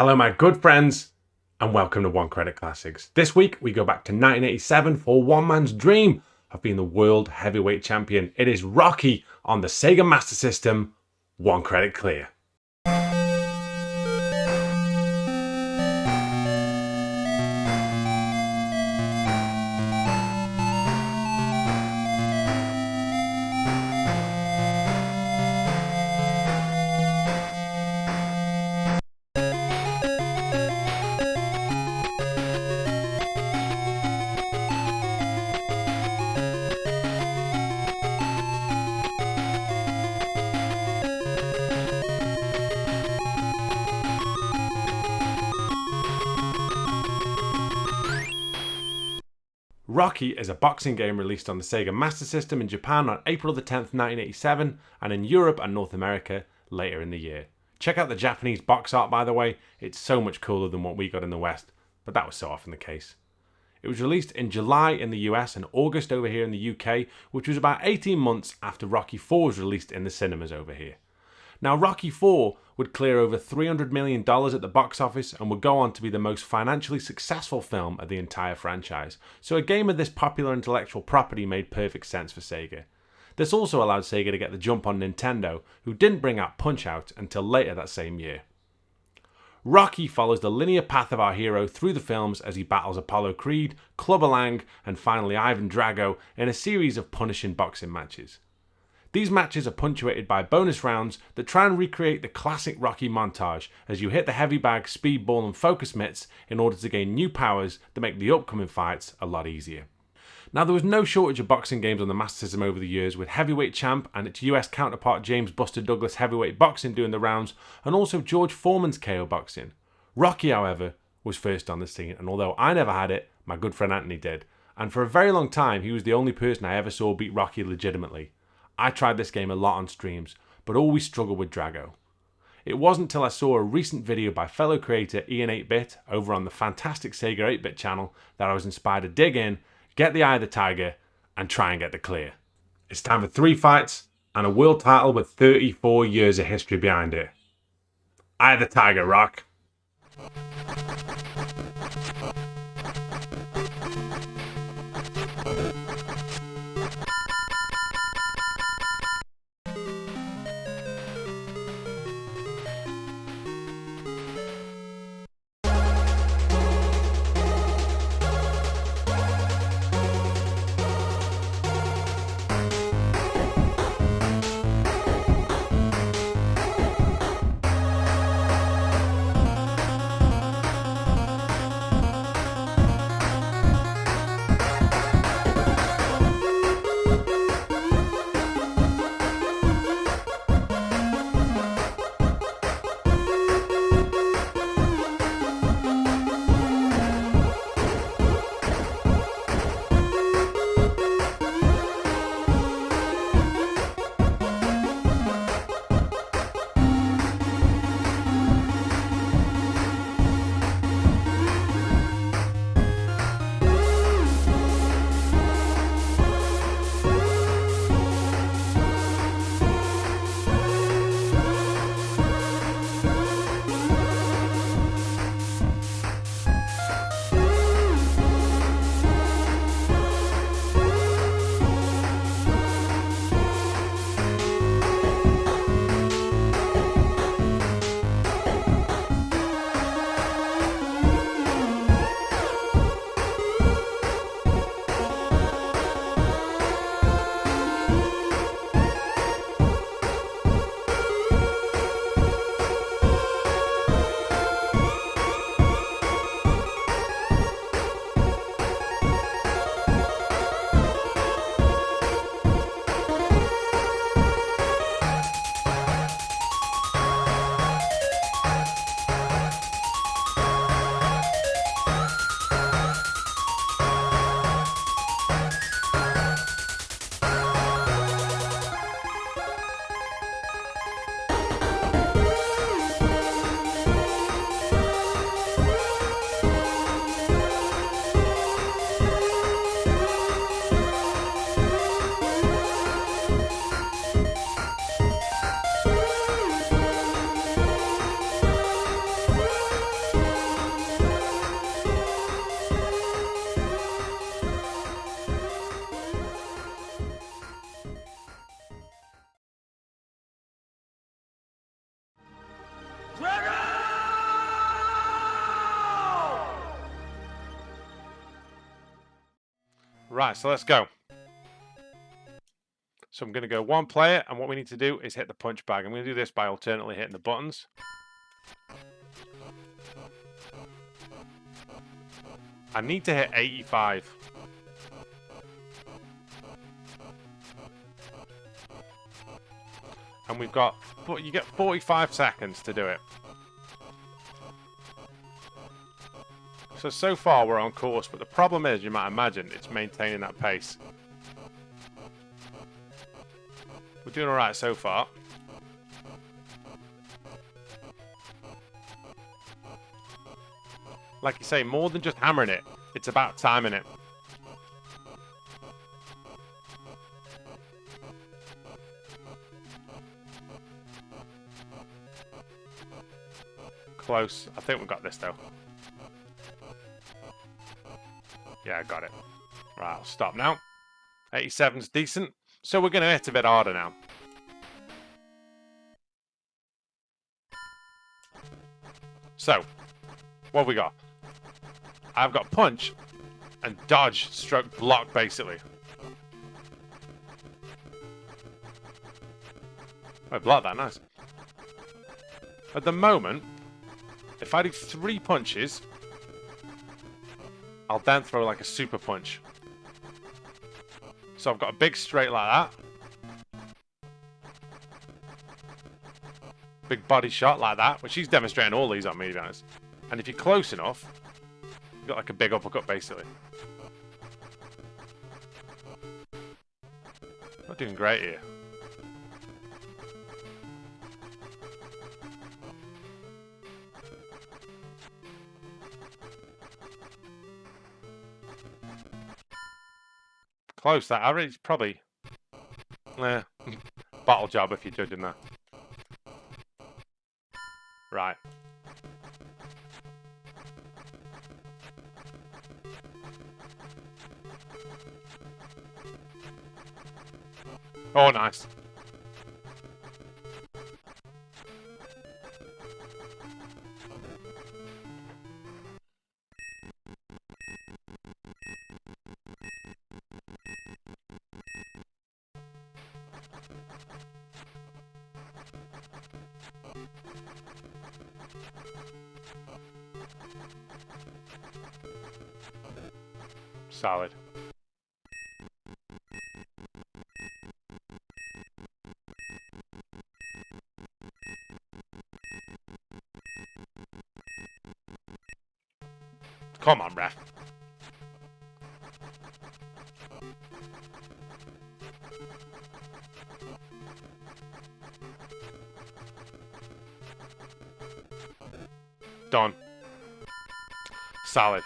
Hello my good friends and welcome to One Credit Classics. This week we go back to 1987 for one man's dream of being the world heavyweight champion. It is Rocky on the Sega Master System, One Credit Clear. Rocky is a boxing game released on the Sega Master System in Japan on April the 10th, 1987, and in Europe and North America later in the year. Check out the Japanese box art, by the way. It's so much cooler than what we got in the West, but that was so often the case. It was released in July in the US and August over here in the UK, which was about 18 months after Rocky IV was released in the cinemas over here. Now, Rocky IV would clear over $300 million at the box office and would go on to be the most financially successful film of the entire franchise, so a game of this popular intellectual property made perfect sense for Sega. This also allowed Sega to get the jump on Nintendo, who didn't bring out Punch-Out until later that same year. Rocky follows the linear path of our hero through the films as he battles Apollo Creed, Clubber Lang, and finally Ivan Drago in a series of punishing boxing matches. These matches are punctuated by bonus rounds that try and recreate the classic Rocky montage as you hit the heavy bag, speedball and focus mitts in order to gain new powers that make the upcoming fights a lot easier. Now, there was no shortage of boxing games on the Master System over the years, with Heavyweight Champ and its US counterpart James Buster Douglas Heavyweight Boxing doing the rounds, and also George Foreman's KO Boxing. Rocky, however, was first on the scene, and although I never had it, my good friend Anthony did, and for a very long time he was the only person I ever saw beat Rocky legitimately. I tried this game a lot on streams, but always struggled with Drago. It wasn't until I saw a recent video by fellow creator Ian 8-Bit over on the fantastic Sega 8-Bit channel that I was inspired to dig in, get the eye of the tiger, and try and get the clear. It's time for 3 fights and a world title with 34 years of history behind it. Eye of the tiger, Rock. Right, so let's go. So I'm going to go one player, and what we need to do is hit the punch bag. I'm going to do this by alternately hitting the buttons. I need to hit 85. And we've got, you get 45 seconds to do it. So far we're on course, but the problem is, you might imagine, it's maintaining that pace. We're doing alright so far. Like you say, more than just hammering it, it's about timing it. Close. I think we've got this though. Yeah, I got it. Right, I'll stop now. 87's decent. So we're going to hit a bit harder now. So, what have we got? I've got punch and dodge stroke block, basically. I blocked that, nice. At the moment, if I do 3 punches, I'll then throw like a super punch. So I've got a big straight like that. Big body shot like that, which he's demonstrating all these on me, to be honest. And if you're close enough, you've got like a big uppercut, basically. Not doing great here. Close, that average, probably. Bottle job if you're judging that. Right. Oh, nice. Solid. Come on, ref. Done. Solid.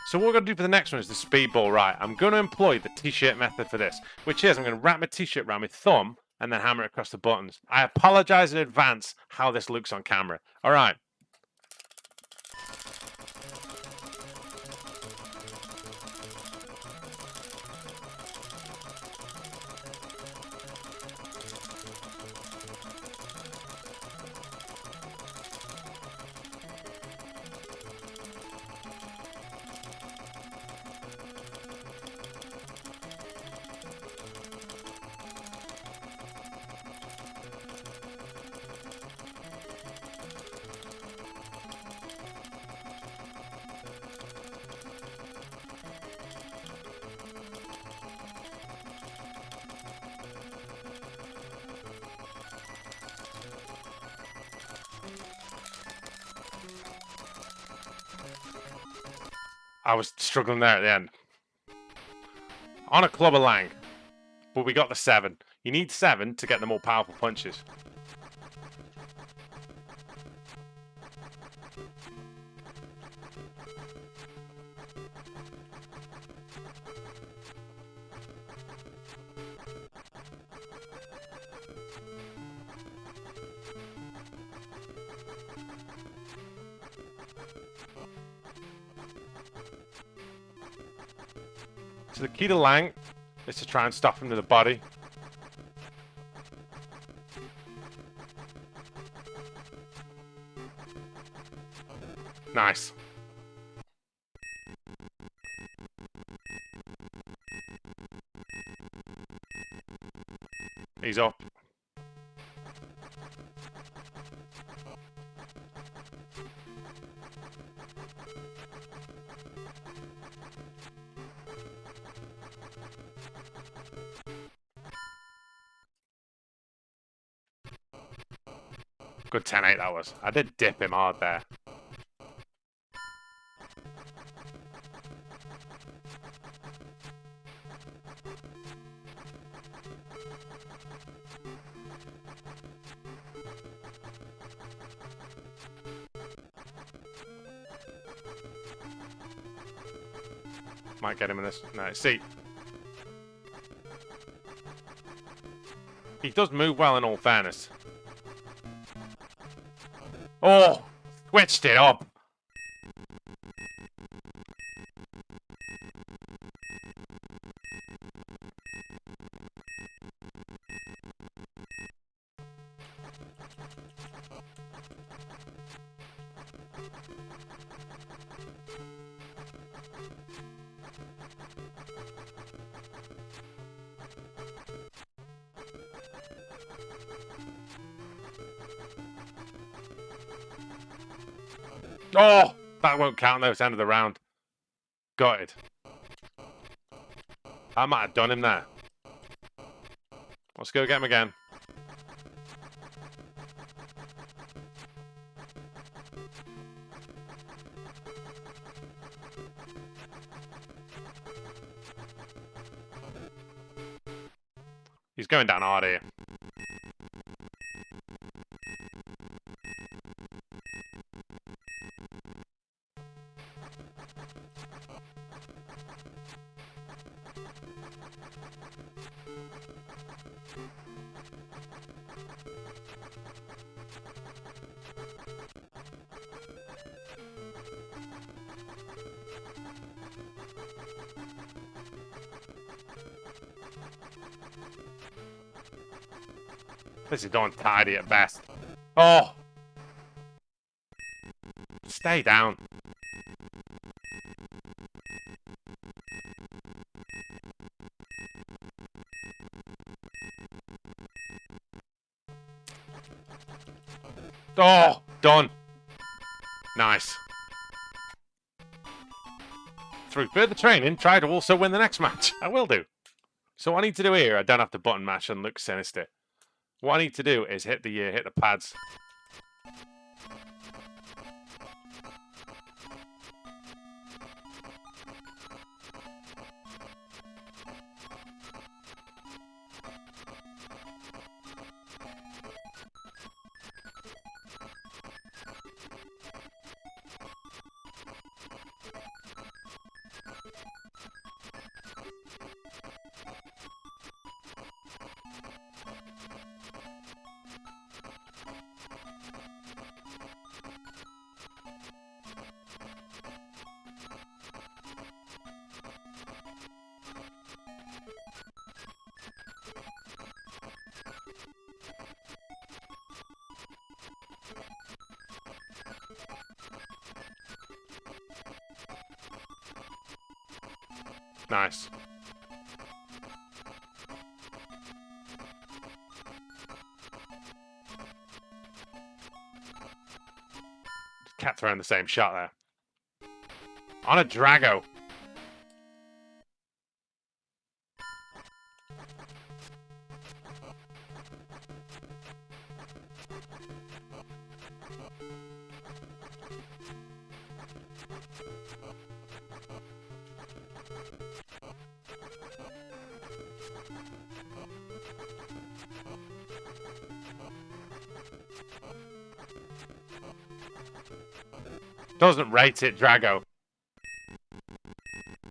So what we're going to do for the next one is the speedball. Right, I'm going to employ the t-shirt method for this, which is I'm going to wrap my t-shirt around my thumb and then hammer it across the buttons. I apologize in advance how this looks on camera. All right. I was struggling there at the end. On a club of lang. But we got the 7. You need 7 to get the more powerful punches. So the key to Lang is to try and stop him to the body. Nice. He's up. Good 10-8 that was. I did dip him hard there. Might get him in this. No, see. He does move well in all fairness. Oh! Switched it up. Oh! That won't count though, it's end of the round. Got it. I might have done him there. Let's go get him again. He's going down hard here. This is going tidy at best. Oh! Stay down. Oh! Done. Nice. Through further training, try to also win the next match. I will do. So what I need to do here, I don't have to button mash and look sinister. What I need to do is hit the pads. Nice. Kept throwing the same shot there. On a Drago. Doesn't rate it, Drago.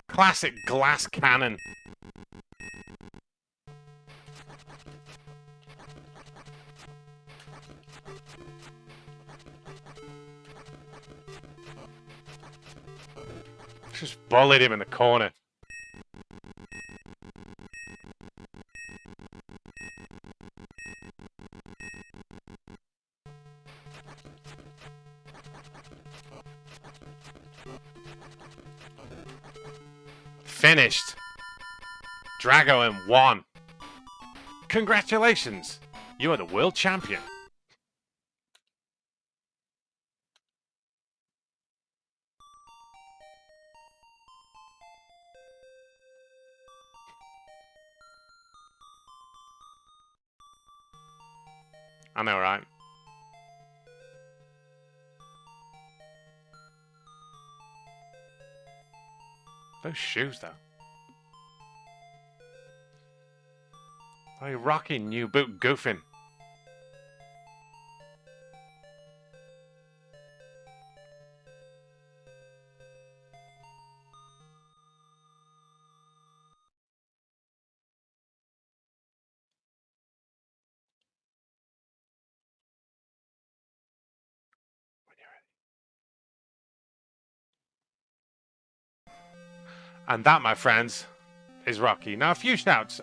Classic glass cannon. Just bullied him in the corner. Finished. Drago in one. Congratulations! You are the world champion. I know, right? Those shoes, though. Oh, you're rocking new boot goofing. And that, my friends, is Rocky. Now, a few shouts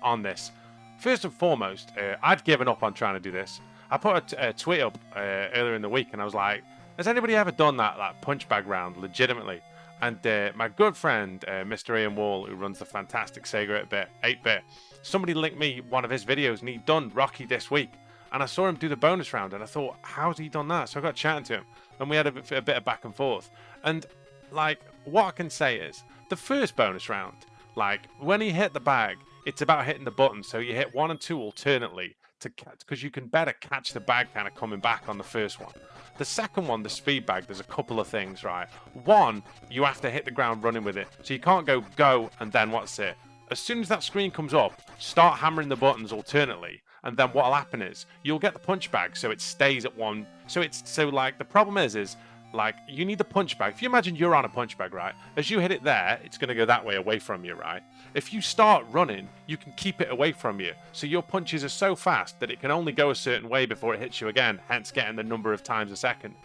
on this. First and foremost, I'd given up on trying to do this. I put a tweet up earlier in the week, and I was like, has anybody ever done that punch bag round legitimately? And my good friend, Mr. Ian Wall, who runs the fantastic Sega 8-bit, somebody linked me one of his videos, and he'd done Rocky this week. And I saw him do the bonus round, and I thought, how's he done that? So I got chatting to him, and we had a bit of back and forth. And, like, what I can say is, the first bonus round, like, when he hit the bag, it's about hitting the button. So you hit 1 and 2 alternately to catch, because you can better catch the bag kind of coming back on the first one. The second one, the speed bag, there's a couple of things, right? One, you have to hit the ground running with it. So you can't go, and then what's it? As soon as that screen comes up, start hammering the buttons alternately. And then what'll happen is you'll get the punch bag so it stays at one. So like the problem is like you need the punch bag. If you imagine you're on a punch bag, right? As you hit it there, it's going to go that way away from you, right? If you start running, you can keep it away from you. So your punches are so fast that it can only go a certain way before it hits you again, hence getting the number of times a second.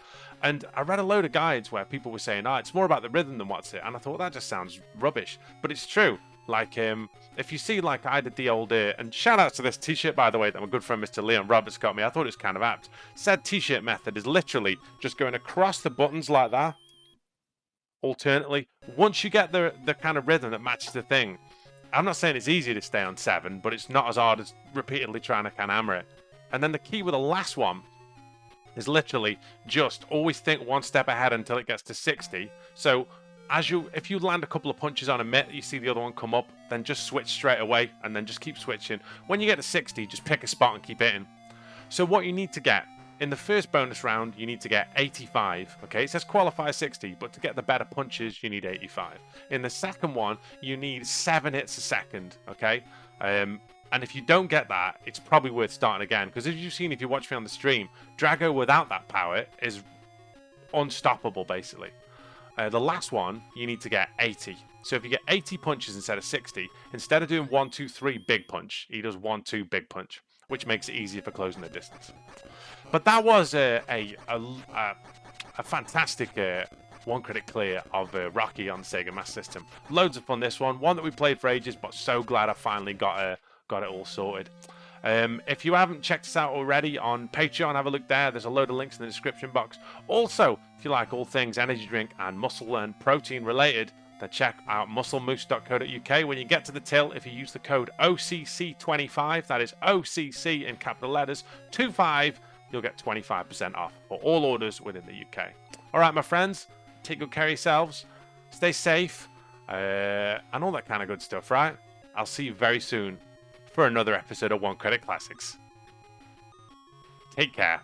And I read a load of guides where people were saying, it's more about the rhythm than what's it. And I thought that just sounds rubbish. But it's true. Like, if you see, like, I did the old, and shout out to this t-shirt, by the way, that my good friend Mr. Leon Roberts got me. I thought it was kind of apt. Said t-shirt method is literally just going across the buttons like that, alternately. Once you get the kind of rhythm that matches the thing, I'm not saying it's easy to stay on 7, but it's not as hard as repeatedly trying to kind of hammer it. And then the key with the last one is literally just always think one step ahead until it gets to 60. So if you land a couple of punches on a mitt, you see the other one come up, then just switch straight away and then just keep switching. When you get to 60, just pick a spot and keep hitting. So what you need to get in the first bonus round, you need to get 85. Okay, it says qualify 60, but to get the better punches, you need 85. In the second one, you need 7 hits a second. Okay, and if you don't get that, it's probably worth starting again, because as you've seen, if you watch me on the stream, Drago without that power is unstoppable basically. The last one, you need to get 80. So if you get 80 punches instead of 60, instead of doing 1, 2, 3 big punch, he does 1, 2 big punch, which makes it easier for closing the distance. But that was a fantastic one critic clear of Rocky on the Sega Master System. Loads of fun this one that we played for ages, but so glad I finally got it all sorted. If you haven't checked us out already on Patreon, have a look there. There's a load of links in the description box. Also, if you like all things energy drink and muscle and protein related, then check out musclemoose.co.uk. When you get to the till, if you use the code OCC25, that is OCC in capital letters, 25, you'll get 25% off for all orders within the UK. All right, my friends, take good care of yourselves, stay safe, and all that kind of good stuff, right? I'll see you very soon for another episode of One Credit Classics. Take care.